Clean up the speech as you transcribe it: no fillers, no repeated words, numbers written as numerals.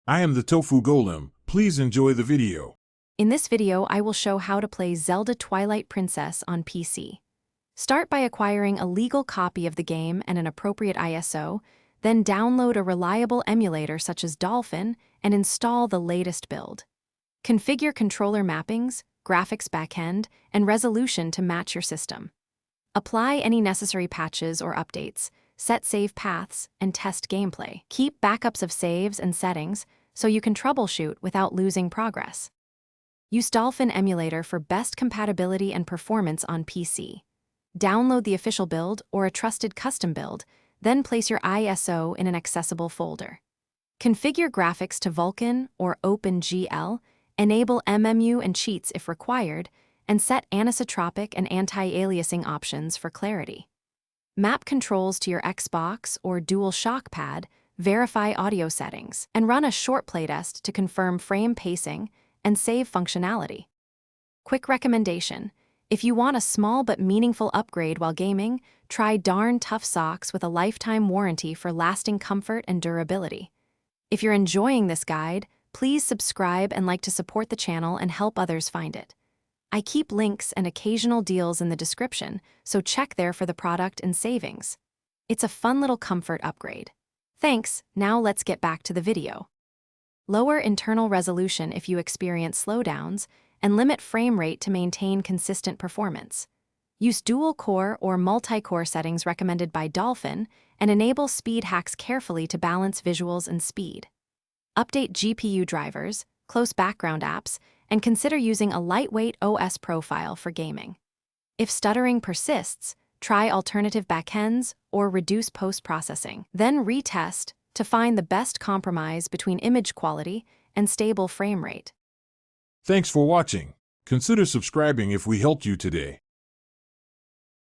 I am the Tofu Golem. Please enjoy the video. In this video, I will show how to play Zelda Twilight Princess on PC. Start by acquiring a legal copy of the game and an appropriate ISO, then download a reliable emulator such as Dolphin and install the latest build. Configure controller mappings, graphics backend, and resolution to match your system. Apply any necessary patches or updates, set save paths, and test gameplay. Keep backups of saves and settings so you can troubleshoot without losing progress. Use Dolphin emulator for best compatibility and performance on PC. Download the official build or a trusted custom build, then place your ISO in an accessible folder. Configure graphics to Vulkan or OpenGL, enable MMU and cheats if required, and set anisotropic and anti-aliasing options for clarity. Map controls to your Xbox or DualShock pad, verify audio settings, and run a short playtest to confirm frame pacing and save functionality. Quick recommendation: if you want a small but meaningful upgrade while gaming, try Darn Tough Socks with a lifetime warranty for lasting comfort and durability. If you're enjoying this guide, please subscribe and like to support the channel and help others find it. I keep links and occasional deals in the description, so check there for the product and savings. It's a fun little comfort upgrade. Thanks, now let's get back to the video. Lower internal resolution if you experience slowdowns, and limit frame rate to maintain consistent performance. Use dual-core or multi-core settings recommended by Dolphin, and enable speed hacks carefully to balance visuals and speed. Update GPU drivers, close background apps, and consider using a lightweight OS profile for gaming. If stuttering persists, try alternative backends or reduce post-processing. Then retest to find the best compromise between image quality and stable frame rate. Thanks for watching. Consider subscribing if we helped you today.